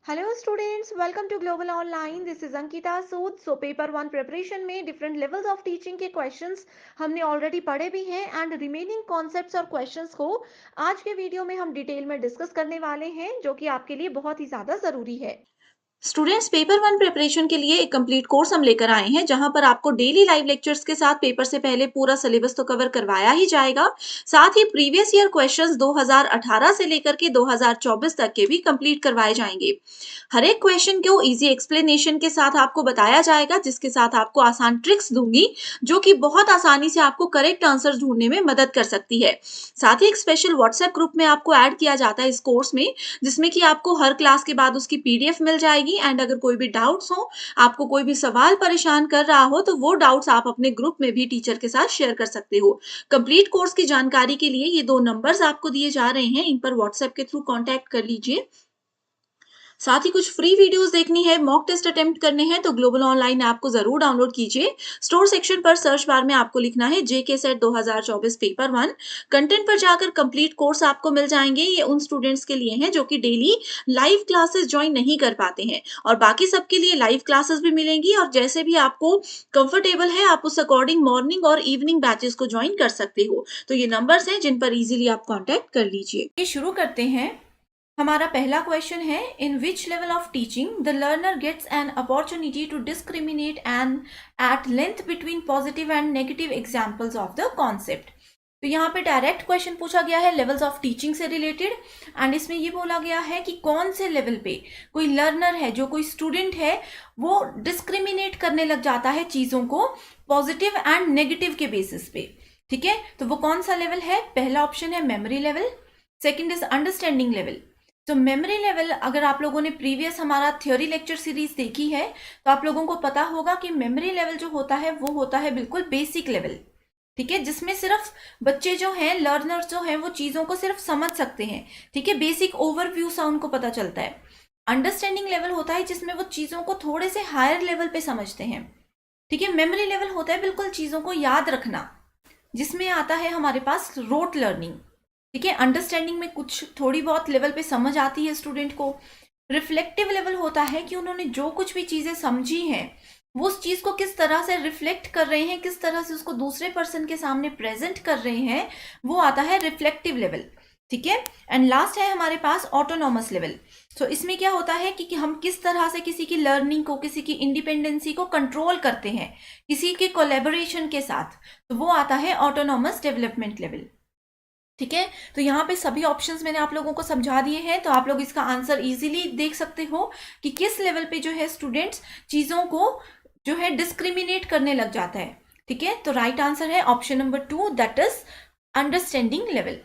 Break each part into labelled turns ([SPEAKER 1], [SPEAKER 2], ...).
[SPEAKER 1] Hello students, welcome to global online. This is Ankita Sood. So paper one preparation में different levels of teaching के questions हमने already पढ़े भी हैं एंड रिमेनिंग कॉन्सेप्ट्स और क्वेश्चंस को आज के वीडियो में हम डिटेल में डिस्कस करने वाले हैं, जो कि आपके लिए बहुत ही ज़्यादा ज़रूरी है।
[SPEAKER 2] स्टूडेंट्स पेपर वन प्रिपरेशन के लिए एक कंप्लीट कोर्स हम लेकर आए हैं जहां पर आपको डेली लाइव लेक्चर्स के साथ पेपर से पहले पूरा सिलेबस तो कवर करवाया ही जाएगा। साथ ही प्रीवियस ईयर क्वेश्चंस 2018 से लेकर के 2024 तक के भी कंप्लीट करवाए जाएंगे। हर एक क्वेश्चन को इजी एक्सप्लेनेशन के साथ आपको बताया जाएगा, जिसके साथ आपको आसान ट्रिक्स दूंगी जो कि बहुत आसानी से आपको करेक्ट आंसर ढूंढने में मदद कर सकती है। साथ ही एक स्पेशल व्हाट्सएप ग्रुप में आपको ऐड किया जाता है इस कोर्स में, जिसमें कि आपको हर क्लास के बाद उसकी पीडीएफ मिल जाएगी एंड अगर कोई भी डाउट्स हो, आपको कोई भी सवाल परेशान कर रहा हो, तो वो डाउट्स आप अपने ग्रुप में भी टीचर के साथ शेयर कर सकते हो। कंप्लीट कोर्स की जानकारी के लिए ये 2 नंबर्स आपको दिए जा रहे हैं, इन पर व्हाट्सएप के थ्रू कांटेक्ट कर लीजिए। साथ ही कुछ फ्री वीडियोस देखनी है, मॉक टेस्ट अटेम्प्ट करने हैं, तो ग्लोबल ऑनलाइन ऐप को जरूर डाउनलोड कीजिए। स्टोर सेक्शन पर सर्च बार में आपको लिखना है जेके सेट 2024 पेपर वन। कंटेंट पर जाकर कंप्लीट कोर्स आपको मिल जाएंगे। ये उन स्टूडेंट्स के लिए हैं जो कि डेली लाइव क्लासेस ज्वाइन नहीं कर पाते हैं, और बाकी सबके लिए लाइव क्लासेस भी मिलेंगी, और जैसे भी आपको कंफर्टेबल है आप उस अकॉर्डिंग मॉर्निंग और इवनिंग बैचेस को ज्वाइन कर सकते हो। तो ये नंबर्स हैं जिन पर इजीली आप कॉन्टेक्ट कर लीजिए।
[SPEAKER 1] ये शुरू करते हैं। हमारा पहला क्वेश्चन है, in which level of teaching the learner gets an opportunity to discriminate and at length between positive and negative examples of the concept. तो यहाँ पे डायरेक्ट क्वेश्चन पूछा गया है लेवल्स ऑफ टीचिंग से रिलेटेड, एंड इसमें ये बोला गया है कि कौन से लेवल पे कोई लर्नर है, जो कोई स्टूडेंट है, वो डिस्क्रिमिनेट करने लग जाता है चीज़ों को पॉजिटिव एंड नेगेटिव के बेसिस पे। ठीक है, तो वो कौन सा लेवल है? पहला ऑप्शन है memory level, second is understanding level. तो मेमोरी लेवल, अगर आप लोगों ने प्रीवियस हमारा थ्योरी लेक्चर सीरीज देखी है तो आप लोगों को पता होगा कि मेमोरी लेवल जो होता है वो होता है बिल्कुल बेसिक लेवल। ठीक है, जिसमें सिर्फ बच्चे जो हैं, लर्नर्स जो हैं, वो चीज़ों को सिर्फ समझ सकते हैं। ठीक है, बेसिक ओवरव्यू सा उनको पता चलता है। अंडरस्टैंडिंग लेवल होता है जिसमें वो चीज़ों को थोड़े से हायर लेवल पे समझते हैं। ठीक है, मेमोरी लेवल होता है बिल्कुल चीज़ों को याद रखना, जिसमें आता है हमारे पास रोट लर्निंग। ठीक है, अंडरस्टैंडिंग में कुछ थोड़ी बहुत लेवल पे समझ आती है स्टूडेंट को। रिफ्लेक्टिव लेवल होता है कि उन्होंने जो कुछ भी चीज़ें समझी हैं वो उस चीज़ को किस तरह से रिफ्लेक्ट कर रहे हैं, किस तरह से उसको दूसरे पर्सन के सामने प्रेजेंट कर रहे हैं, वो आता है रिफ्लेक्टिव लेवल। ठीक है, एंड लास्ट है हमारे पास ऑटोनॉमस लेवल। तो इसमें क्या होता है कि हम किस तरह से किसी की लर्निंग को, किसी की इंडिपेंडेंसी को कंट्रोल करते हैं किसी के कोलेबोरेशन के साथ, तो वो आता है ऑटोनॉमस डेवलपमेंट लेवल। ठीक है, तो यहाँ पे सभी ऑप्शंस मैंने आप लोगों को समझा दिए हैं, तो आप लोग इसका आंसर इजीली देख सकते हो कि किस लेवल पे जो है स्टूडेंट्स चीज़ों को जो है डिस्क्रिमिनेट करने लग जाता है। ठीक है, तो राइट आंसर है option number 2, that is understanding level.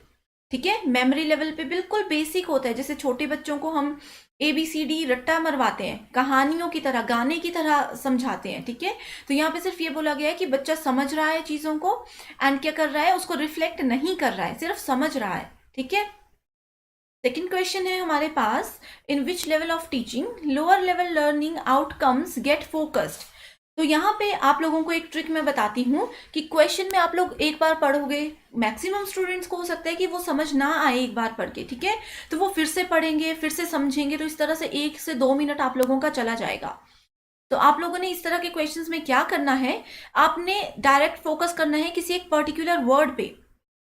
[SPEAKER 1] ठीक है, मेमोरी लेवल पे बिल्कुल बेसिक होता है, जैसे छोटे बच्चों को हम ABCD रट्टा मरवाते हैं, कहानियों की तरह, गाने की तरह समझाते हैं। ठीक है, तो यहाँ पे सिर्फ ये बोला गया है कि बच्चा समझ रहा है चीज़ों को एंड क्या कर रहा है, उसको रिफ्लेक्ट नहीं कर रहा है, सिर्फ समझ रहा है। ठीक है, सेकेंड क्वेश्चन है हमारे पास, in which level of teaching lower level learning outcomes get focused. तो यहाँ पे आप लोगों को एक ट्रिक मैं बताती हूँ कि क्वेश्चन में आप लोग एक बार पढ़ोगे, मैक्सिमम स्टूडेंट्स को हो सकता है कि वो समझ ना आए एक बार पढ़ के। ठीक है, तो वो फिर से पढ़ेंगे, फिर से समझेंगे, तो इस तरह से 1 से 2 मिनट आप लोगों का चला जाएगा। तो आप लोगों ने इस तरह के क्वेश्चंस में क्या करना है, आपने डायरेक्ट फोकस करना है किसी एक पर्टिकुलर वर्ड पे।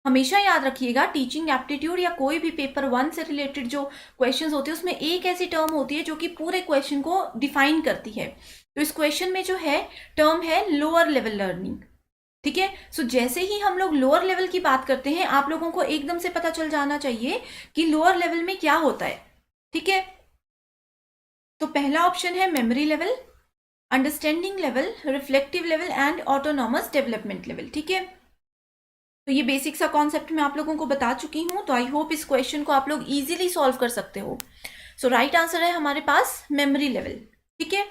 [SPEAKER 1] हमेशा याद रखिएगा, टीचिंग एप्टीट्यूड या कोई भी पेपर वन से रिलेटेड जो क्वेश्चंस होते हैं उसमें एक ऐसी टर्म होती है जो कि पूरे क्वेश्चन को डिफाइन करती है। तो इस क्वेश्चन में जो है टर्म है लोअर लेवल लर्निंग। ठीक है, सो जैसे ही हम लोग लोअर लेवल की बात करते हैं, आप लोगों को एकदम से पता चल जाना चाहिए कि लोअर लेवल में क्या होता है। ठीक है, तो पहला ऑप्शन है memory level, understanding level, reflective level and autonomous development level. ठीक है, तो ये बेसिक सा कॉन्सेप्ट मैं आप लोगों को बता चुकी हूँ, तो आई होप इस क्वेश्चन को आप लोग इजीली सॉल्व कर सकते हो। सो राइट आंसर है हमारे पास मेमोरी लेवल। ठीक है,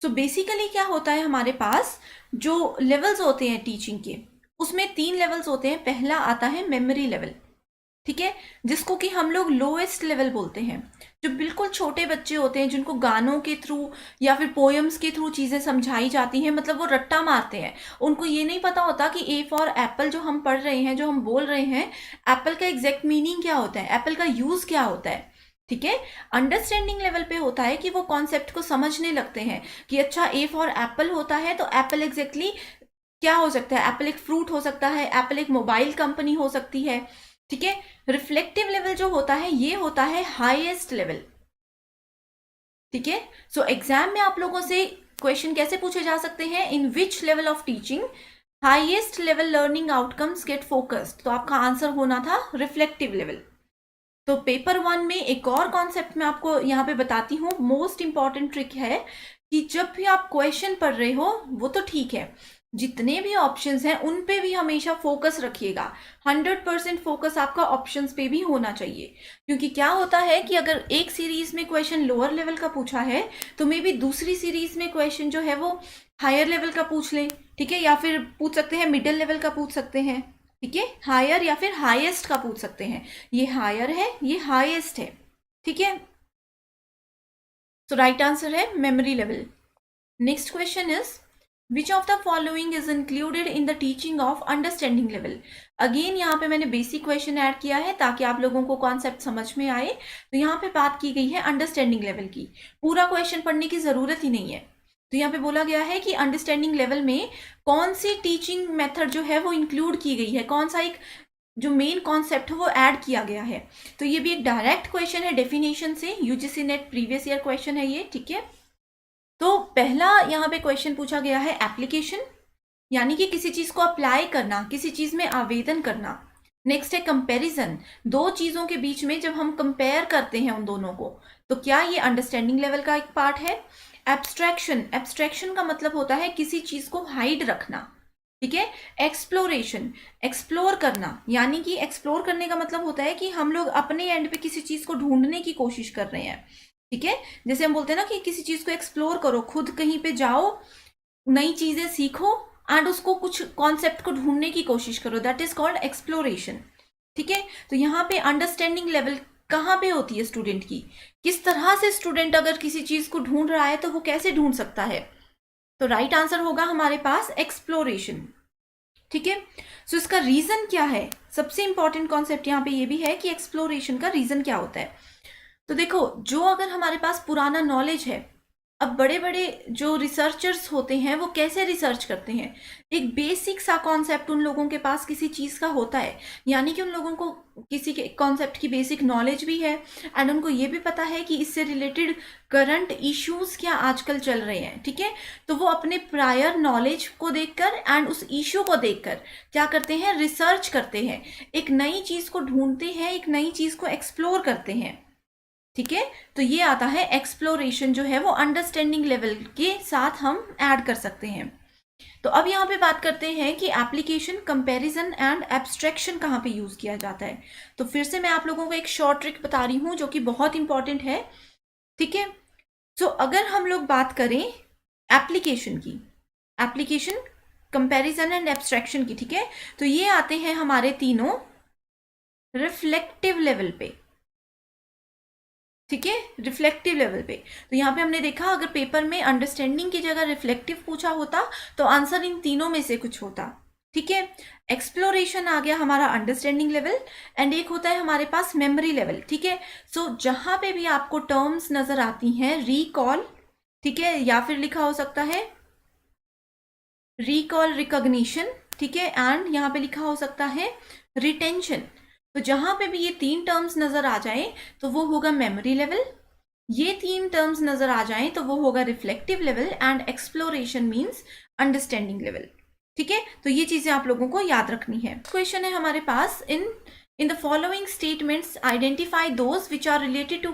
[SPEAKER 1] सो बेसिकली क्या होता है, हमारे पास जो लेवल्स होते हैं टीचिंग के, उसमें 3 लेवल्स होते हैं। पहला आता है मेमोरी लेवल। ठीक है, जिसको कि हम लोग लोएस्ट लेवल बोलते हैं। जो बिल्कुल छोटे बच्चे होते हैं, जिनको गानों के थ्रू या फिर पोएम्स के थ्रू चीज़ें समझाई जाती हैं, मतलब वो रट्टा मारते हैं, उनको ये नहीं पता होता कि ए फॉर एप्पल जो हम पढ़ रहे हैं, जो हम बोल रहे हैं, एप्पल का एग्जैक्ट मीनिंग क्या होता है, एप्पल का यूज़ क्या होता है। ठीक है। अंडरस्टैंडिंग लेवल पे होता है कि वो कॉन्सेप्ट को समझने लगते हैं कि अच्छा ए फॉर एप्पल होता है तो एप्पल एग्जैक्टली क्या हो सकता है, एप्पल एक फ्रूट हो सकता है, एप्पल एक मोबाइल कंपनी हो सकती है। ठीक है। रिफ्लेक्टिव लेवल जो होता है ये होता है हाईएस्ट लेवल। ठीक है। सो एग्जाम में आप लोगों से क्वेश्चन कैसे पूछे जा सकते हैं, in which level of teaching highest level learning outcomes get focused, तो आपका आंसर होना था रिफ्लेक्टिव लेवल। तो पेपर 1 में एक और कॉन्सेप्ट मैं आपको यहाँ पे बताती हूँ, मोस्ट इंपॉर्टेंट ट्रिक है कि जब भी आप क्वेश्चन पढ़ रहे हो वो तो ठीक है, जितने भी ऑप्शंस हैं उन पे भी हमेशा फोकस रखिएगा। 100% फोकस आपका ऑप्शंस पे भी होना चाहिए, क्योंकि क्या होता है कि अगर एक सीरीज में क्वेश्चन लोअर लेवल का पूछा है तो मे बी दूसरी सीरीज में क्वेश्चन जो है वो हायर लेवल का पूछ ले। ठीक है। या फिर पूछ सकते हैं मिडिल लेवल का पूछ सकते हैं। ठीक है। हायर या फिर हाईएस्ट का पूछ सकते हैं, ये हायर है ये हाईएस्ट है। ठीक है। तो राइट आंसर है memory level. Next question is which of the following is included in the teaching of understanding level. Again यहाँ पे मैंने बेसिक क्वेश्चन ऐड किया है ताकि आप लोगों को कॉन्सेप्ट समझ में आए। तो यहाँ पे बात की गई है अंडरस्टैंडिंग लेवल की, पूरा क्वेश्चन पढ़ने की जरूरत ही नहीं है। तो यहाँ पे बोला गया है कि अंडरस्टैंडिंग लेवल में कौन सी टीचिंग मेथड जो है वो इंक्लूड की गई है, कौन सा एक जो मेन कॉन्सेप्ट है वो ऐड किया गया है। तो ये भी एक डायरेक्ट क्वेश्चन है डेफिनेशन से, UGC net previous year question है ये। ठीक है। तो पहला यहाँ पे क्वेश्चन पूछा गया है एप्लीकेशन, यानी कि किसी चीज को अप्लाई करना, किसी चीज में आवेदन करना। नेक्स्ट है कंपैरिजन, दो चीजों के बीच में जब हम कंपेयर करते हैं उन दोनों को, तो क्या ये अंडरस्टैंडिंग लेवल का एक पार्ट है। एब्स्ट्रैक्शन, एब्स्ट्रैक्शन का मतलब होता है किसी चीज को हाइड रखना। ठीक है। एक्सप्लोरेशन, एक्सप्लोर करना, यानी कि एक्सप्लोर करने का मतलब होता है कि हम लोग अपने एंड पे किसी चीज को ढूंढने की कोशिश कर रहे हैं। ठीक है। जैसे हम बोलते हैं ना कि किसी चीज को एक्सप्लोर करो, खुद कहीं पे जाओ, नई चीजें सीखो एंड उसको कुछ कॉन्सेप्ट को ढूंढने की कोशिश करो, दैट इज कॉल्ड एक्सप्लोरेशन। ठीक है। तो यहाँ पे अंडरस्टैंडिंग लेवल कहाँ पे होती है स्टूडेंट की, किस तरह से स्टूडेंट अगर किसी चीज को ढूंढ रहा है तो वो कैसे ढूंढ सकता है। तो राइट आंसर होगा हमारे पास एक्सप्लोरेशन। ठीक है। सो इसका रीजन क्या है, सबसे इंपॉर्टेंट कॉन्सेप्ट यहाँ पे ये भी है कि एक्सप्लोरेशन का रीजन क्या होता है। तो देखो, जो अगर हमारे पास पुराना नॉलेज है, अब बड़े बड़े जो रिसर्चर्स होते हैं वो कैसे रिसर्च करते हैं, एक बेसिक सा कॉन्सेप्ट उन लोगों के पास किसी चीज़ का होता है, यानी कि उन लोगों को किसी के कॉन्सेप्ट की बेसिक नॉलेज भी है एंड उनको ये भी पता है कि इससे रिलेटेड करंट इश्यूज क्या आजकल चल रहे हैं। ठीक है। तो वो अपने प्रायर नॉलेज को देखकर एंड उस इश्यू को देखकर क्या करते हैं, रिसर्च करते हैं, एक नई चीज़ को ढूंढते हैं, एक नई चीज़ को एक्सप्लोर करते हैं। ठीक है। तो ये आता है एक्सप्लोरेशन, जो है वो अंडरस्टैंडिंग लेवल के साथ हम ऐड कर सकते हैं। तो अब यहाँ पे बात करते हैं कि एप्लीकेशन, कंपैरिजन एंड एब्स्ट्रैक्शन कहाँ पे यूज किया जाता है। तो फिर से मैं आप लोगों को एक शॉर्ट ट्रिक बता रही हूँ जो कि बहुत इंपॉर्टेंट है। ठीक है। सो अगर हम लोग बात करें एप्लीकेशन की, एप्लीकेशन, कंपैरिजन एंड एब्स्ट्रैक्शन की, ठीक है, तो ये आते हैं हमारे तीनों रिफ्लेक्टिव लेवल पे। ठीक है। रिफ्लेक्टिव लेवल पे। तो यहाँ पे हमने देखा अगर पेपर में अंडरस्टैंडिंग की जगह रिफ्लेक्टिव पूछा होता तो आंसर इन तीनों में से कुछ होता। ठीक है। एक्सप्लोरेशन आ गया हमारा अंडरस्टैंडिंग लेवल एंड एक होता है हमारे पास मेमोरी लेवल। ठीक है। सो जहां पे भी आपको टर्म्स नजर आती हैं, रिकॉल, ठीक है, या फिर लिखा हो सकता है रिकॉल रिकॉग्निशन, ठीक है, एंड यहाँ पे लिखा हो सकता है रिटेंशन। तो जहां पे भी ये तीन टर्म्स नजर आ जाए तो वो होगा मेमोरी लेवल, ये तीन टर्म्स नजर आ जाएं तो वो होगा reflective level and exploration means understanding level. ठीक है। तो ये चीजें आप लोगों को याद रखनी है। क्वेश्चन है हमारे पास, in the following statements identify those which are related to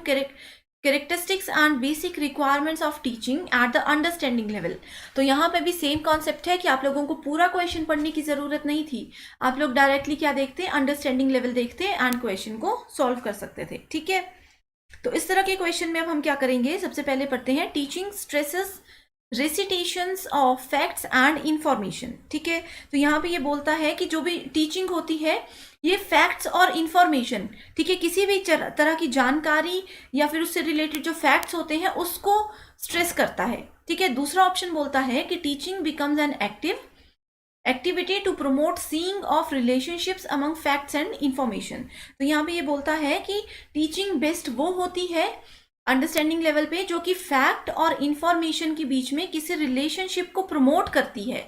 [SPEAKER 1] characteristics and basic requirements of teaching at the understanding level. तो यहाँ पे भी सेम कॉन्सेप्ट है कि आप लोगों को पूरा क्वेश्चन पढ़ने की जरूरत नहीं थी, आप लोग डायरेक्टली क्या देखते, अंडरस्टैंडिंग लेवल देखते एंड क्वेश्चन को सॉल्व कर सकते थे। ठीक है। तो इस तरह के क्वेश्चन में अब हम क्या करेंगे, सबसे पहले पढ़ते हैं teaching stresses recitations of facts and information. ठीक है। तो यहाँ पे ये बोलता है कि जो भी टीचिंग होती है ये फैक्ट्स और इंफॉर्मेशन, ठीक है, किसी भी तरह की जानकारी या फिर उससे रिलेटेड जो फैक्ट्स होते हैं उसको स्ट्रेस करता है। ठीक है। दूसरा ऑप्शन बोलता है कि teaching becomes an active activity to promote seeing of relationships among facts and information. तो यहाँ पे ये बोलता है कि टीचिंग बेस्ट वो होती है अंडरस्टैंडिंग लेवल पे जो कि फैक्ट और इंफॉर्मेशन के बीच में किसी रिलेशनशिप को प्रमोट करती है।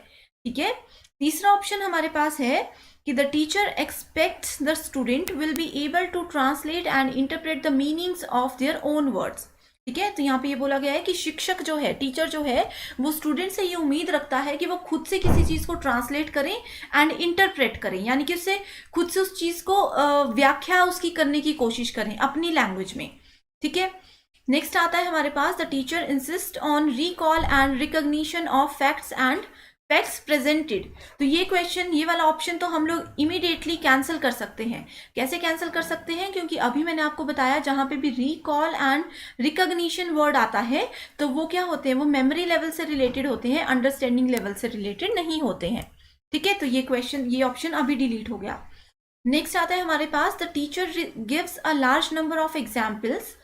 [SPEAKER 1] ठीक है, तीसरा ऑप्शन हमारे पास है कि the teacher expects the student will be able to translate and interpret the meanings of their own words. ठीक है, तो यहाँ पे ये बोला गया है कि शिक्षक जो है, टीचर जो है, वो स्टूडेंट से ये उम्मीद रखता है कि वो खुद से किसी चीज को ट्रांसलेट करें एंड इंटरप्रेट करें, यानी कि उससे खुद से उस चीज को व्याख्या उसकी करने की कोशिश करें अपनी लैंग्वेज में। ठीक है, नेक्स्ट आता है हमारे पास the teacher insist on recall and recognition of facts and facts presented. तो ये क्वेश्चन, ये वाला ऑप्शन तो हम लोग इमीडिएटली कैंसिल कर सकते हैं। कैसे कैंसिल कर सकते हैं? क्योंकि अभी मैंने आपको बताया जहां पे भी रिकॉल एंड रिकॉग्निशन वर्ड आता है तो वो क्या होते हैं, वो मेमोरी लेवल से रिलेटेड होते हैं, अंडरस्टैंडिंग लेवल से रिलेटेड नहीं होते हैं। ठीक है, तो ये क्वेश्चन, ये ऑप्शन अभी डिलीट हो गया। नेक्स्ट आता है हमारे पास the teacher gives a large number of examples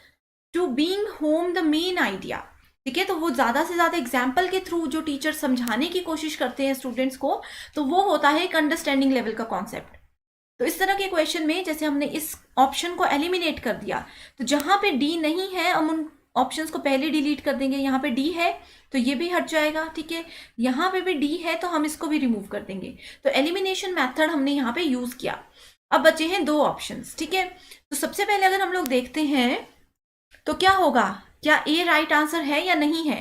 [SPEAKER 1] to being home the main idea. ठीक है, तो वो ज्यादा से ज्यादा एग्जाम्पल के थ्रू जो टीचर समझाने की कोशिश करते हैं स्टूडेंट्स को, तो वो होता है एक अंडरस्टैंडिंग लेवल का कॉन्सेप्ट। तो इस तरह के क्वेश्चन में जैसे हमने इस ऑप्शन को एलिमिनेट कर दिया, तो जहां पे डी नहीं है हम उन ऑप्शंस को पहले डिलीट कर देंगे। यहाँ पे डी है तो ये भी हट जाएगा। ठीक है, यहाँ पे भी डी है तो हम इसको भी रिमूव कर देंगे। तो एलिमिनेशन मैथड हमने यहाँ पे यूज किया। अब बचे हैं दो ऑप्शंस। ठीक है, तो सबसे पहले अगर हम लोग देखते हैं तो क्या होगा, क्या ए राइट आंसर है या नहीं है?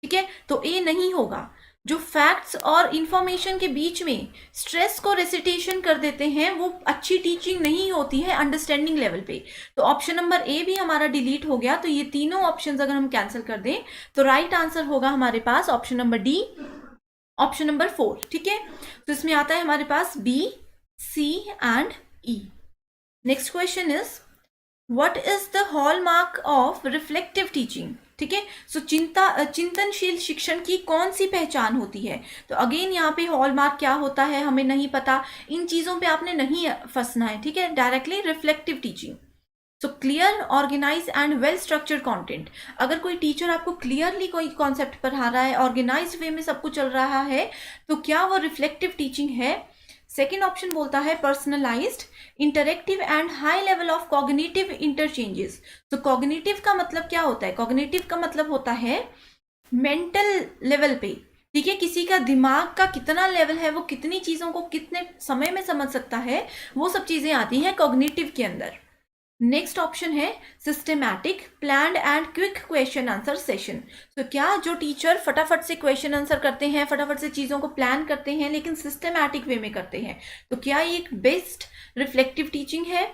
[SPEAKER 1] ठीक है, तो ए नहीं होगा। जो फैक्ट्स और इंफॉर्मेशन के बीच में स्ट्रेस को रेसिटेशन कर देते हैं वो अच्छी टीचिंग नहीं होती है अंडरस्टैंडिंग लेवल पे। तो ऑप्शन नंबर ए भी हमारा डिलीट हो गया। तो ये तीनों ऑप्शंस अगर हम कैंसिल कर दें तो राइट आंसर होगा हमारे पास option number D, option number 4। ठीक है, तो इसमें आता है हमारे पास B, C and E. Next question is what is the hallmark of reflective teaching? ठीक है, सो चिंतनशील शिक्षण की कौन सी पहचान होती है? तो अगेन यहाँ पे हॉलमार्क क्या होता है हमें नहीं पता, इन चीजों पे आपने नहीं फंसना है। ठीक है, directly reflective teaching. So clear, organise and well structured content. अगर कोई टीचर आपको क्लियरली कोई कॉन्सेप्ट पढ़ा रहा है, ऑर्गेनाइज्ड वे में सब कुछ चल रहा है, तो क्या वो रिफ्लेक्टिव टीचिंग है? सेकेंड ऑप्शन बोलता है personalised, interactive and high level of cognitive interchanges. तो कॉग्निटिव का मतलब क्या होता है? कॉग्निटिव का मतलब होता है मेंटल लेवल पे। ठीक है, किसी का दिमाग का कितना लेवल है, वो कितनी चीजों को कितने समय में समझ सकता है, वो सब चीजें आती हैं कॉग्निटिव के अंदर। नेक्स्ट ऑप्शन है systematic, planned and quick question answer session. तो क्या जो टीचर फटाफट से क्वेश्चन आंसर करते हैं, फटाफट से चीज़ों को प्लान करते हैं लेकिन सिस्टमैटिक वे में करते हैं, तो क्या ये एक बेस्ट रिफ्लेक्टिव टीचिंग है?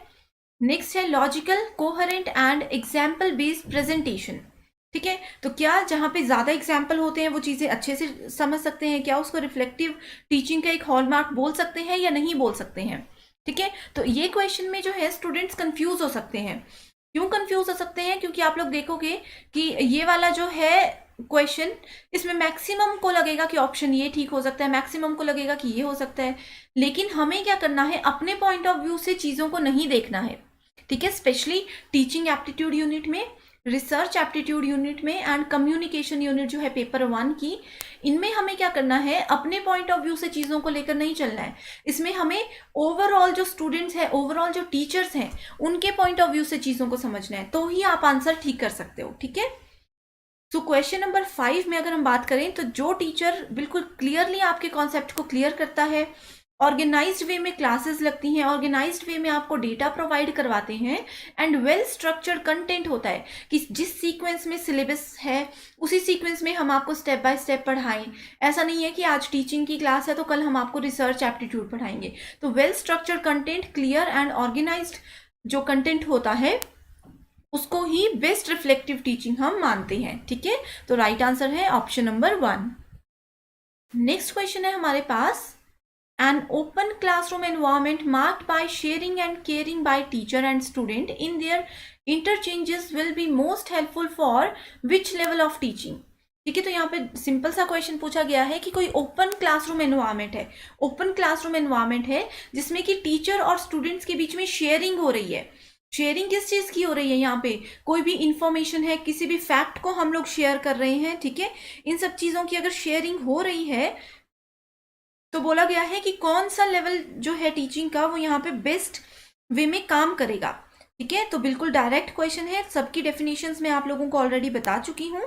[SPEAKER 1] नेक्स्ट है logical, coherent and example based presentation. ठीक है, तो क्या जहाँ पे ज़्यादा एग्जाम्पल होते हैं वो चीज़ें अच्छे से समझ सकते हैं, क्या उसको रिफ्लेक्टिव टीचिंग का एक हॉलमार्क बोल सकते हैं या नहीं बोल सकते हैं? ठीक है, तो ये क्वेश्चन में जो है स्टूडेंट्स कंफ्यूज हो सकते हैं। क्यों कंफ्यूज हो सकते हैं? क्योंकि आप लोग देखोगे कि ये वाला जो है क्वेश्चन, इसमें मैक्सिमम को लगेगा कि ऑप्शन ये ठीक हो सकता है, मैक्सिमम को लगेगा कि ये हो सकता है, लेकिन हमें क्या करना है, अपने पॉइंट ऑफ व्यू से चीज़ों को नहीं देखना है। ठीक है, स्पेशली टीचिंग एप्टीट्यूड यूनिट में, रिसर्च एप्टीट्यूड यूनिट में एंड कम्युनिकेशन यूनिट जो है पेपर 1 की, इनमें हमें क्या करना है, अपने पॉइंट ऑफ व्यू से चीज़ों को लेकर नहीं चलना है। इसमें हमें ओवरऑल जो स्टूडेंट्स हैं, ओवरऑल जो टीचर्स हैं, उनके पॉइंट ऑफ व्यू से चीज़ों को समझना है, तो ही आप आंसर ठीक कर सकते हो। ठीक है, तो क्वेश्चन नंबर 5 में अगर हम बात करें तो जो टीचर बिल्कुल क्लियरली आपके कॉन्सेप्ट को क्लियर करता है, ऑर्गेनाइज्ड वे में क्लासेस लगती हैं, ऑर्गेनाइज्ड वे में आपको डेटा प्रोवाइड करवाते हैं, एंड वेल स्ट्रक्चर्ड कंटेंट होता है कि जिस सीक्वेंस में सिलेबस है उसी सीक्वेंस में हम आपको स्टेप बाय स्टेप पढ़ाएं। ऐसा नहीं है कि आज टीचिंग की क्लास है तो कल हम आपको रिसर्च एप्टीट्यूड पढ़ाएंगे। तो well structured content, clear and organised जो कंटेंट होता है उसको ही बेस्ट रिफ्लेक्टिव टीचिंग हम मानते हैं। ठीक है, तो राइट आंसर है ऑप्शन नंबर 1। नेक्स्ट क्वेश्चन है हमारे पास, an open classroom environment marked by sharing and caring by teacher and student in their interchanges will be most helpful for which level of teaching? ठीक है, तो यहाँ पे simple सा question पूछा गया है कि कोई ओपन क्लासरूम एनवायरनमेंट है, ओपन क्लासरूम एनवायरनमेंट है जिसमें कि टीचर और स्टूडेंट्स के बीच में शेयरिंग हो रही है। शेयरिंग किस चीज़ की हो रही है? यहाँ पे कोई भी इंफॉर्मेशन है, किसी भी फैक्ट को हम लोग शेयर कर रहे हैं। ठीक है, इन सब चीज़ों की अगर शेयरिंग हो रही है तो बोला गया है कि कौन सा लेवल जो है टीचिंग का वो यहाँ पे बेस्ट वे में काम करेगा। ठीक है, तो बिल्कुल डायरेक्ट क्वेश्चन है, सबकी डेफिनेशंस मैं आप लोगों को ऑलरेडी बता चुकी हूँ।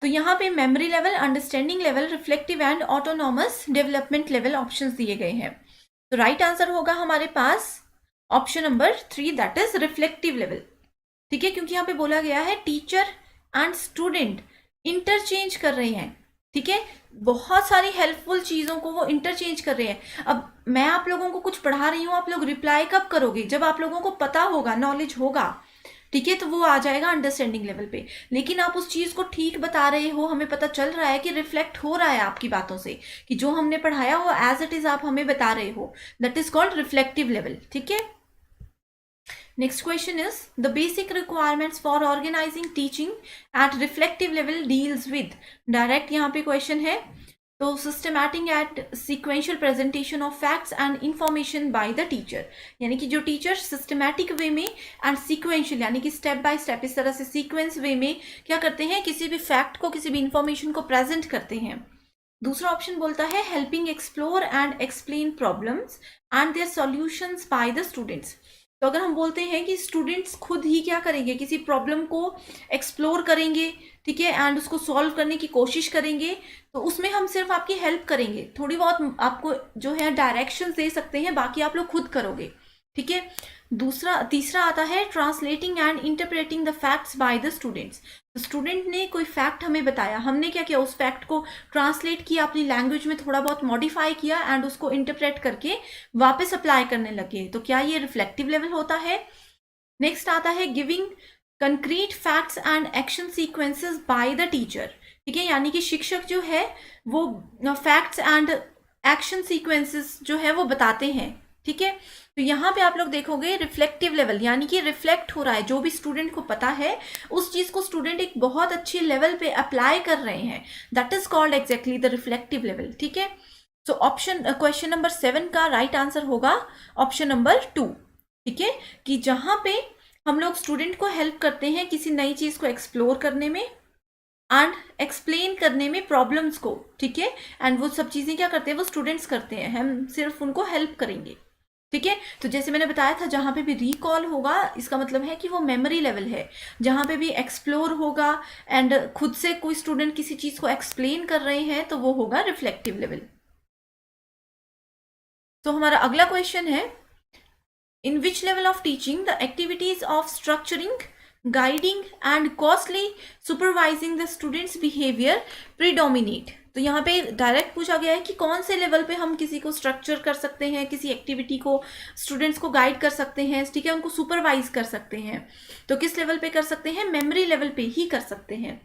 [SPEAKER 1] तो यहाँ पे memory level, understanding level, reflective and autonomous development level options दिए गए हैं। तो राइट आंसर होगा हमारे पास option number 3, that is reflective level. ठीक है, क्योंकि यहाँ पे बोला गया है टीचर एंड स्टूडेंट इंटरचेंज कर रहे हैं। ठीक है, बहुत सारी हेल्पफुल चीजों को वो इंटरचेंज कर रहे हैं। अब मैं आप लोगों को कुछ पढ़ा रही हूँ, आप लोग रिप्लाई कब करोगे? जब आप लोगों को पता होगा, नॉलेज होगा। ठीक है, तो वो आ जाएगा अंडरस्टैंडिंग लेवल पे। लेकिन आप उस चीज को ठीक बता रहे हो, हमें पता चल रहा है कि रिफ्लेक्ट हो रहा है आपकी बातों से, कि जो हमने पढ़ाया वो एज इट इज आप हमें बता रहे हो, that is called reflective level. ठीक है, next question is the basic requirements for organizing teaching at reflective level deals with, direct यहाँ पे question है, तो systematic and sequential presentation of facts and information by the teacher, यानी कि जो teacher systematic way में and sequential यानी कि step by step इस तरह से sequence way में क्या करते हैं, किसी भी fact को, किसी भी information को present करते हैं। दूसरा ऑप्शन बोलता है helping explore and explain problems and their solutions by the students। तो अगर हम बोलते हैं कि स्टूडेंट्स खुद ही क्या करेंगे, किसी प्रॉब्लम को एक्सप्लोर करेंगे, ठीक है, एंड उसको सॉल्व करने की कोशिश करेंगे, तो उसमें हम सिर्फ आपकी हेल्प करेंगे, थोड़ी बहुत आपको जो है डायरेक्शंस दे सकते हैं, बाकी आप लोग खुद करोगे। ठीक है, तीसरा आता है translating and interpreting the facts by the students. Student ने कोई फैक्ट हमें बताया, हमने क्या किया, उस फैक्ट को ट्रांसलेट किया, अपनी लैंग्वेज में थोड़ा बहुत मॉडिफाई किया एंड उसको इंटरप्रेट करके वापस अप्लाई करने लगे, तो क्या ये रिफ्लेक्टिव लेवल होता है। नेक्स्ट आता है giving concrete facts and action sequences by the teacher. ठीक है, यानी कि शिक्षक जो है वो फैक्ट्स एंड एक्शन सीक्वेंसेस जो है वो बताते हैं। ठीक है, तो यहाँ पे आप लोग देखोगे रिफ्लेक्टिव लेवल, यानी कि रिफ्लेक्ट हो रहा है, जो भी स्टूडेंट को पता है उस चीज को स्टूडेंट एक बहुत अच्छी लेवल पे अप्लाई कर रहे हैं, that is called exactly the reflective level. ठीक है, तो क्वेश्चन नंबर 7 का राइट आंसर होगा ऑप्शन नंबर 2। ठीक है, कि जहां पे हम लोग स्टूडेंट को हेल्प करते हैं किसी नई चीज को एक्सप्लोर करने में एंड एक्सप्लेन करने में प्रॉब्लम्स को। ठीक है, एंड वो सब चीजें क्या करते हैं, वो स्टूडेंट्स करते हैं, हम सिर्फ उनको हेल्प करेंगे। ठीक है, तो जैसे मैंने बताया था, जहां पे भी रिकॉल होगा इसका मतलब है कि वो मेमोरी लेवल है, जहां पे भी एक्सप्लोर होगा एंड खुद से कोई स्टूडेंट किसी चीज को एक्सप्लेन कर रहे हैं, तो वो होगा रिफ्लेक्टिव लेवल। तो हमारा अगला क्वेश्चन है, in which level of teaching the activities of structuring, guiding and costly supervising the students behaviour predominate. तो यहाँ पे डायरेक्ट पूछा गया है कि कौन से लेवल पे हम किसी को स्ट्रक्चर कर सकते हैं, किसी एक्टिविटी को, स्टूडेंट्स को गाइड कर सकते हैं, ठीक है, उनको सुपरवाइज कर सकते हैं। तो किस लेवल पे कर सकते हैं, मेमोरी लेवल पे ही कर सकते हैं।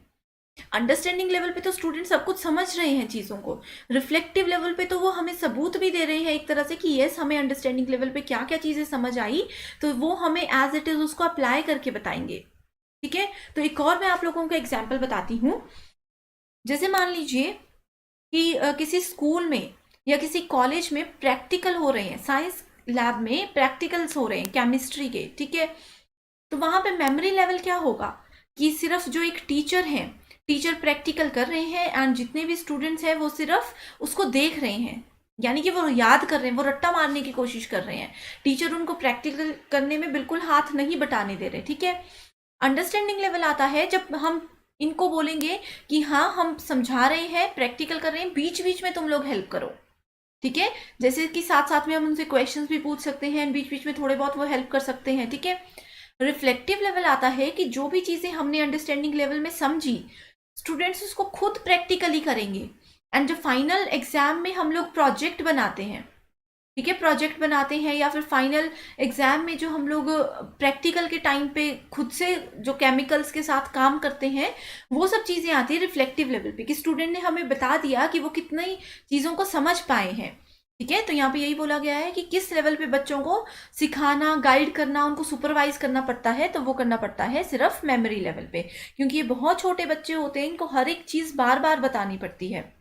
[SPEAKER 1] अंडरस्टैंडिंग लेवल पे तो स्टूडेंट सब कुछ समझ रहे हैं चीज़ों को, रिफ्लेक्टिव लेवल पे तो वो हमें सबूत भी दे रहे हैं एक तरह से कि यस हमें अंडरस्टैंडिंग लेवल पे क्या क्या चीज़ें समझ आई, तो वो हमें एज इट इज उसको अप्लाई करके बताएंगे। ठीक है, तो एक और मैं आप लोगों को एग्जाम्पल बताती हूँ। जैसे मान लीजिए कि किसी स्कूल में या किसी कॉलेज में प्रैक्टिकल हो रहे हैं, साइंस लैब में प्रैक्टिकल्स हो रहे हैं केमिस्ट्री के। ठीक है, तो वहां पे मेमोरी लेवल क्या होगा कि सिर्फ जो एक टीचर है, टीचर प्रैक्टिकल कर रहे हैं एंड जितने भी स्टूडेंट्स हैं वो सिर्फ उसको देख रहे हैं, यानी कि वो याद कर रहे हैं, वो रट्टा मारने की कोशिश कर रहे हैं, टीचर उनको प्रैक्टिकल करने में बिल्कुल हाथ नहीं बटाने दे रहे। ठीक है, अंडरस्टैंडिंग लेवल आता है जब हम इनको बोलेंगे कि हाँ हम समझा रहे हैं, प्रैक्टिकल कर रहे हैं, बीच बीच में तुम लोग हेल्प करो। ठीक है, जैसे कि साथ साथ में हम उनसे क्वेश्चंस भी पूछ सकते हैं, बीच बीच में थोड़े बहुत वो हेल्प कर सकते हैं। ठीक है, रिफ्लेक्टिव लेवल आता है कि जो भी चीजें हमने अंडरस्टैंडिंग लेवल में समझी, स्टूडेंट्स उसको खुद प्रैक्टिकली करेंगे एंड जो फाइनल एग्जाम में हम लोग प्रोजेक्ट बनाते हैं, ठीक है, प्रोजेक्ट बनाते हैं या फिर फाइनल एग्जाम में जो हम लोग प्रैक्टिकल के टाइम पे खुद से जो केमिकल्स के साथ काम करते हैं, वो सब चीज़ें आती है रिफ्लेक्टिव लेवल पे कि स्टूडेंट ने हमें बता दिया कि वो कितनी चीज़ों को समझ पाए हैं। ठीक है, तो यहाँ पे यही बोला गया है कि किस लेवल पे बच्चों को सिखाना, गाइड करना, उनको सुपरवाइज करना पड़ता है, तो वो करना पड़ता है सिर्फ मेमोरी लेवल पे, क्योंकि ये बहुत छोटे बच्चे होते हैं, इनको हर एक चीज़ बार बार बतानी पड़ती है।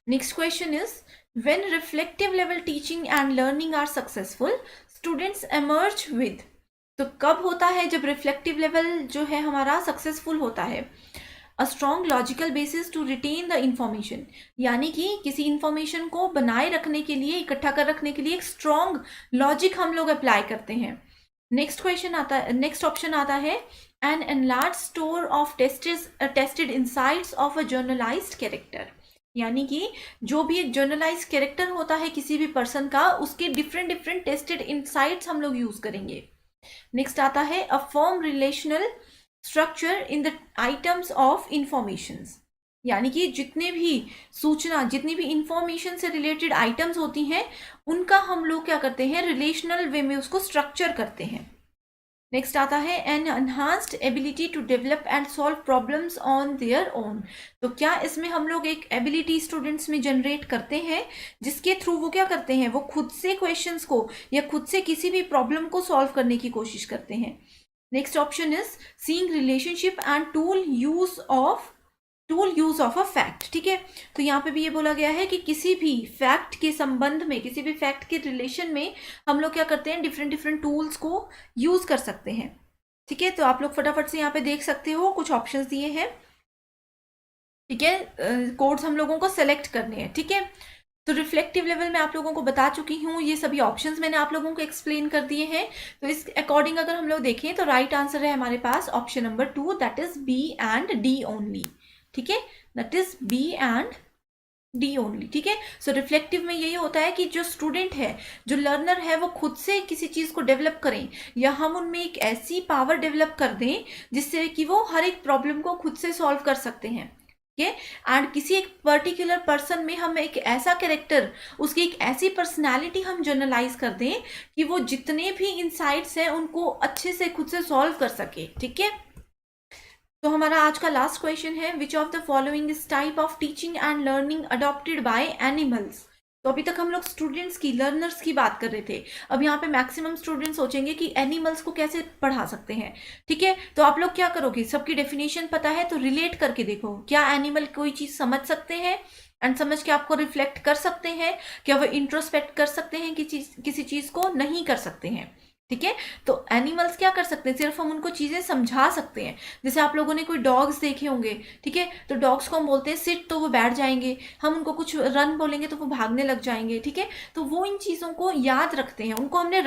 [SPEAKER 1] Next question is when reflective level teaching and learning are successful, students emerge with। तो कब होता है जब रिफ्लेक्टिव लेवल जो है हमारा सक्सेसफुल होता है, a strong logical basis to retain the information, यानी कि किसी इंफॉर्मेशन को बनाए रखने के लिए, इकट्ठा कर रखने के लिए एक स्ट्रॉन्ग लॉजिक हम लोग अप्लाई करते हैं। नेक्स्ट ऑप्शन आता है an enlarge store of tested insights of a generalised character, यानी कि जो भी एक जर्नलाइज कैरेक्टर होता है किसी भी पर्सन का, उसके डिफरेंट टेस्टेड इंसाइट्स हम लोग यूज करेंगे। नेक्स्ट आता है a firm relational structure in the items of informations, यानी कि जितनी भी इंफॉर्मेशन से रिलेटेड आइटम्स होती हैं उनका हम लोग क्या करते हैं, रिलेशनल वे में उसको स्ट्रक्चर करते हैं। नेक्स्ट आता है an enhanced ability to develop and solve problems on their own, तो क्या इसमें हम लोग एक एबिलिटी स्टूडेंट्स में जनरेट करते हैं जिसके थ्रू वो क्या करते हैं, वो खुद से क्वेश्चंस को या खुद से किसी भी प्रॉब्लम को सॉल्व करने की कोशिश करते हैं। Next option is seeing relationship and tool use of a fact, ठीक है। तो यहाँ पे भी ये बोला गया है कि किसी भी फैक्ट के संबंध में, किसी भी फैक्ट के रिलेशन में हम लोग क्या करते हैं, डिफरेंट टूल्स को यूज कर सकते हैं, ठीक है। तो आप लोग फटाफट से यहाँ पे देख सकते हो, कुछ ऑप्शंस दिए हैं, ठीक है। कोड्स हम लोगों को सेलेक्ट करने हैं, ठीक है। तो रिफ्लेक्टिव लेवल में आप लोगों को बता चुकी हूँ, ये सभी ऑप्शंस मैंने आप लोगों को एक्सप्लेन कर दिए हैं। तो इस अकॉर्डिंग अगर हम लोग देखें तो राइट आंसर है हमारे पास option number 2, that is B and D only, ठीक है, that is B and D only, ठीक है। सो रिफ्लेक्टिव में यही होता है कि जो स्टूडेंट है, जो लर्नर है, वो खुद से किसी चीज को डेवलप करें या हम उनमें एक ऐसी पावर डेवलप कर दें जिससे कि वो हर एक प्रॉब्लम को खुद से सॉल्व कर सकते हैं, ठीक है। एंड किसी एक पर्टिकुलर पर्सन में हम एक ऐसा कैरेक्टर, उसकी एक ऐसी पर्सनैलिटी हम जर्नलाइज कर दें कि वो जितने भी इंसाइट्स हैं उनको अच्छे से खुद से सॉल्व कर सके, ठीक है। तो हमारा आज का लास्ट क्वेश्चन है, which of the following is type of teaching and learning adopted by animals. तो अभी तक हम लोग स्टूडेंट्स की, लर्नर्स की बात कर रहे थे। अब यहाँ पे मैक्सिमम स्टूडेंट्स सोचेंगे कि एनिमल्स को कैसे पढ़ा सकते हैं, ठीक है। तो आप लोग क्या करोगे, सबकी डेफिनेशन पता है तो रिलेट करके देखो, क्या एनिमल कोई चीज समझ सकते हैं एंड समझ के आपको रिफ्लेक्ट कर सकते हैं, क्या वो इंट्रोस्पेक्ट कर सकते हैं कि किसी चीज को नहीं कर सकते हैं, ठीक है। तो एनिमल्स क्या कर सकते हैं, सिर्फ हम उनको चीजें समझा सकते हैं। जैसे आप लोगों ने कोई डॉग्स देखे होंगे, ठीक है, तो डॉग्स को हम बोलते हैं सिट, तो वो बैठ जाएंगे, हम उनको कुछ रन बोलेंगे तो वो भागने लग जाएंगे, ठीक है। तो वो इन चीजों को याद रखते हैं, उनको हमने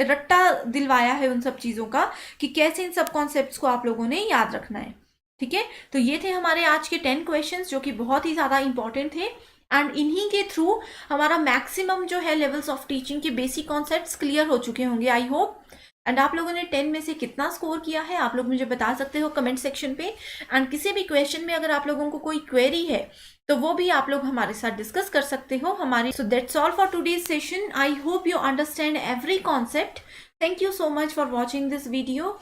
[SPEAKER 1] रट्टा दिलवाया है उन सब चीजों का कि कैसे इन सब कॉन्सेप्ट्स को आप लोगों ने याद रखना है, ठीक है। तो ये थे हमारे आज के 10 क्वेश्चंस जो कि बहुत ही ज्यादा इंपॉर्टेंट थे एंड इन्हीं के थ्रू हमारा मैक्सिमम जो है लेवल्स ऑफ टीचिंग के बेसिक कॉन्सेप्ट्स क्लियर हो चुके होंगे, आई होप। एंड आप लोगों ने 10 में से कितना स्कोर किया है आप लोग मुझे बता सकते हो कमेंट सेक्शन पे। एंड किसी भी क्वेश्चन में अगर आप लोगों को कोई क्वेरी है तो वो भी आप लोग हमारे साथ डिस्कस कर सकते हो हमारी। So that's all for today's session. I hope you understand every concept. Thank you so much for watching this video.